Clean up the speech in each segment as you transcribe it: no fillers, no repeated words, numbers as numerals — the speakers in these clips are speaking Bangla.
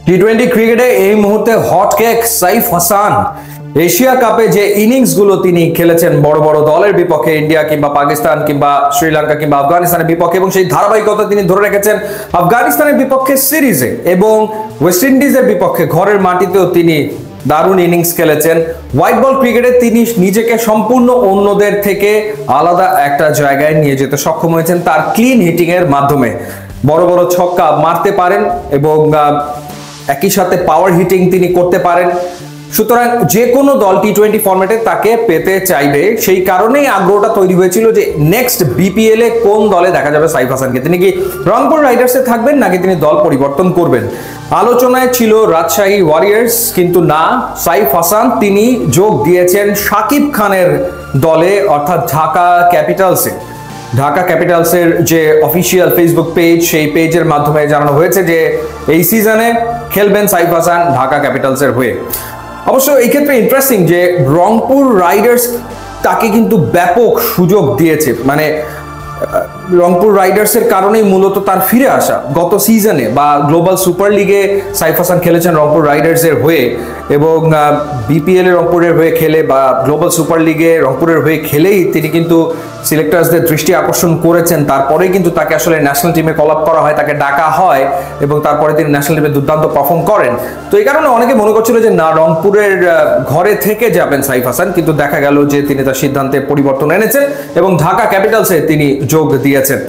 টি-20 ক্রিকেটে এই মুহূর্তে hot cake Saif Hasan Asia কাপে যে ইনিংস গুলো তিনি খেলেছেন বড় বড় দলের বিপক্ষে, ইন্ডিয়া কিংবা পাকিস্তান কিংবা শ্রীলঙ্কা কিংবা আফগানিস্তানের বিপক্ষে, এবং সেই ধারাবাহিকতা তিনি ধরে রেখেছেন আফগানিস্তানের বিপক্ষে সিরিজে এবং ওয়েস্ট ইন্ডিজের বিপক্ষে ঘরের মাটিতেও তিনি দারুণ ইনিংস খেলেছেন। হোয়াইট বল ক্রিকেটে তিনি নিজেকে সম্পূর্ণ অন্যদের থেকে আলাদা একটা জায়গায় নিয়ে যেতে সক্ষম হয়েছেন তার ক্লিন হিটিং এর মাধ্যমে। বড় বড় ছক্কা মারতে পারেন এবং একই সাথে পাওয়ার হিটিং তিনি করতে পারেন। সুতরাং যে কোনো দল টি-20 ফরম্যাটে তাকে পেতে চাইবে, সেই কারণেই আগ্রহটা তৈরি হয়েছিল যে নেক্সট বিপিএল এ কোন দলে দেখা যাবে সাইফ হাসানকে। তিনি কি রংপুর রাইডার্সে থাকবেন নাকি তিনি দল পরিবর্তন করবেন? আলোচনায় ছিল রাজশাহী ওয়ারিয়র্স, কিন্তু না, সাইফ হাসান তিনি যোগ দিয়েছেন শাকিব খানের দলে, অর্থাৎ ঢাকা ক্যাপিটালসে। ঢাকা ক্যাপিটালসের যে অফিসিয়াল ফেসবুক পেজ, সেই পেজের মাধ্যমে জানানো হয়েছে যে এই সিজনে খেলবেন সাইফ হাসান ঢাকা ক্যাপিটালসের হয়ে। অবশ্য এই ক্ষেত্রে ইন্টারেস্টিং যে রংপুর রাইডার্স তাকে কিন্তু ব্যাপক সুযোগ দিয়েছে, মানে রংপুর রাইডার্সের কারণেই মূলত তার ফিরে আসা। গত সিজনে বা গ্লোবাল সুপার লিগে সাইফ হাসান খেলেছেন রংপুর রাইডার্সের হয়ে, এবং বিপিএল এ রংপুরের হয়ে খেলে বা গ্লোবাল সুপার লিগে রংপুরের হয়ে খেলেই তিনি কিন্তু সিলেক্টার্সদের দৃষ্টি আকর্ষণ করেছেন। তারপরে কিন্তু তাকে আসলে ন্যাশনাল টিমে কল আপ করা হয়, তাকে ডাকা হয় এবং তারপরে তিনি ন্যাশনাল টিমে দুর্দান্ত পারফর্ম করেন। তো এই কারণে অনেকে মনে করছিল যে না, রংপুরের ঘরে থেকে যাবেন সাইফ হাসান, কিন্তু দেখা গেল যে তিনি তার সিদ্ধান্তে পরিবর্তন এনেছেন এবং ঢাকা ক্যাপিটালসে তিনি যোগ দিয়েছেন।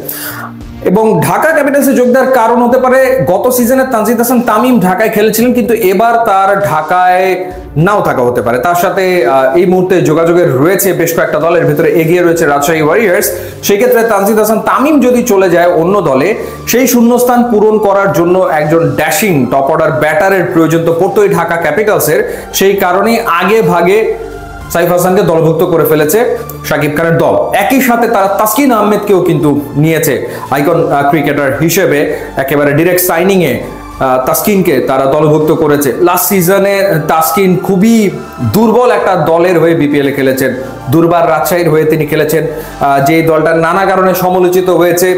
এবং ঢাকা ক্যাপিটালসে যোগ দেওয়ার কারণ হতে পারে গত সিজনে তানজিদ হাসান তামিম ঢাকায় খেলেছিলেন, কিন্তু এবার তার ঢাকায় নাও থাকা হতে পারে। তার সাথে এই মুহূর্তে যোগাযোগের রয়েছে বেশ কয়েকটা দলের ভেতরে, এগিয়ে রয়েছে রাজশাহী ওয়ারিয়র্স। সেই ক্ষেত্রে তানজিদ হাসান তামিম যদি চলে যায় অন্য দলে, সেই শূন্যস্থান পূরণ করার জন্য একজন ড্যাশিং টপ অর্ডার ব্যাটারের প্রয়োজন তো পড়তোই ঢাকা ক্যাপিটালসের। সেই কারণেই আগে ভাগে সাইফ হাসানকে দলভুক্ত করে ফেলেছে শাকিব খানের দল। একই সাথে তারা তাসকিন আহমেদকেও কিন্তু নিয়েছে আইকন ক্রিকেটার হিসেবে, একেবারে ডিরেক্ট সাইনিং এ তাসকিনকে তারা দলভুক্ত করেছে। লাস্ট সিজনে তাসকিন খুবই দুর্বল একটা দলের হয়ে বিপিএল এ খেলেছেন, দুর্বার রাজশাহীর হয়ে তিনি খেলেছেন, যে দলটা নানা কারণে সমালোচিত হয়েছে।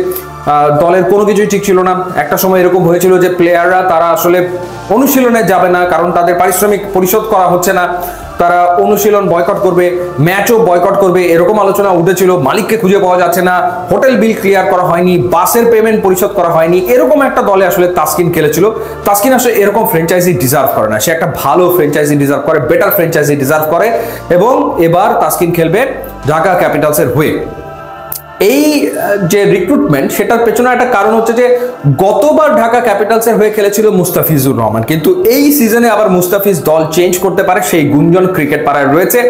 দলের কোনো কিছুই ঠিক ছিল না। একটা সময় এরকম হয়েছিল যে প্লেয়াররা তারা আসলে অনুশীলনে যাবে না, কারণ তাদের পারিশ্রমিক পরিশোধ করা হচ্ছে না, তারা অনুশীলন বয়কট করবে, ম্যাচও বয়কট করবে, এরকম আলোচনা উঠেছিল। মালিককে খুঁজে পাওয়া যাচ্ছে না, হোটেল বিল ক্লিয়ার করা হয়নি, বাসের পেমেন্ট পরিশোধ করা হয়নি, এরকম একটা দলে আসলে তাসকিন খেলেছিল। তাসকিন আসলে এরকম ফ্র্যাঞ্চাইজি ডিজার্ভ করে না, সে একটা ভালো ফ্র্যাঞ্চাইজি ডিজার্ভ করে, বেটার ফ্র্যাঞ্চাইজি ডিজার্ভ করে, এবং এবার তাসকিন খেলবে ঢাকা ক্যাপিটালসের হয়ে। এই যে রিক্রুটমেন্ট, সেটার পেছনে একটা কারণ হচ্ছে যে গতবার ঢাকা ক্যাপিটালসের হয়ে খেলেছিল মুস্তাফিজুর রহমান, কিন্তু এই সিজনে আবার মুস্তাফিজ দল চেঞ্জ করতে পারে সেই গুঞ্জন ক্রিকেট পাড়ায় রয়েছে,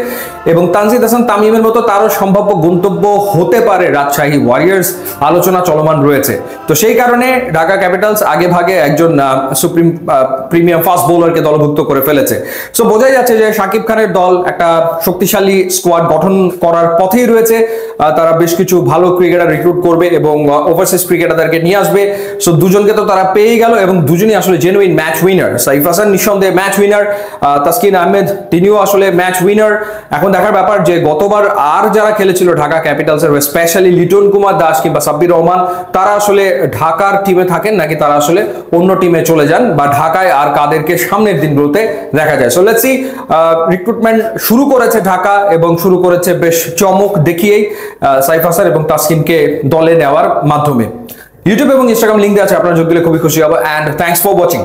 এবং তানজিদ হাসান তামিমের মতো তারও সম্ভাব্য গন্তব্য হতে পারে রাজশাহী ওয়ারিয়র্স, আলোচনা চলমান রয়েছে। তো সেই কারণে ঢাকা ক্যাপিটালস আগে ভাগে একজন সুপ্রিম প্রিমিয়াম ফাস্ট বোলারকে দলভুক্ত করে ফেলেছে। সো বোঝাই যাচ্ছে যে শাকিব খানের দল একটা শক্তিশালী স্কোয়াড গঠন করার পথেই রয়েছে। তারা বেশ কিছু ভালো ক্রিকেটার রিক্রুট করবে এবং ওভারসিজ ক্রিকেটারদেরকে নিয়ে আসবে। সো দুজনকে তো তারা পেয়ে গেল, এবং দুজনই আসলে genuine match winner. Saif Hasan নিঃসন্দেহে ম্যাচ উইনার, তাসকিন আহমেদ তিনিও আসলে ম্যাচ উইনার। এখন দেখার ব্যাপার যে গতবার আর যারা খেলেছিল ঢাকা ক্যাপিটালসের, স্পেশালি লিটন কুমার দাস কিংবা সাব্বির রহমান, তারা আসলে ঢাকার টিমে থাকেন নাকি তারা আসলে অন্য টিমে চলে যান, বা ঢাকায় আর কাদেরকে সামনের দিনগুলোতে দেখা যায়। সো লেটস সি, রিক্রুটমেন্ট শুরু করেছে ঢাকা, এবং শুরু করেছে বেশ চমক দেখিয়েই সাইফ হাসান এবং তাসকিনকে দলে নেওয়ার মাধ্যমে। ইউটিউব এবং ইনস্টাগ্রাম লিঙ্ক দেওয়া আছে, আপনারা যোগ দিলে খুবই খুশি হবো। And thanks for watching.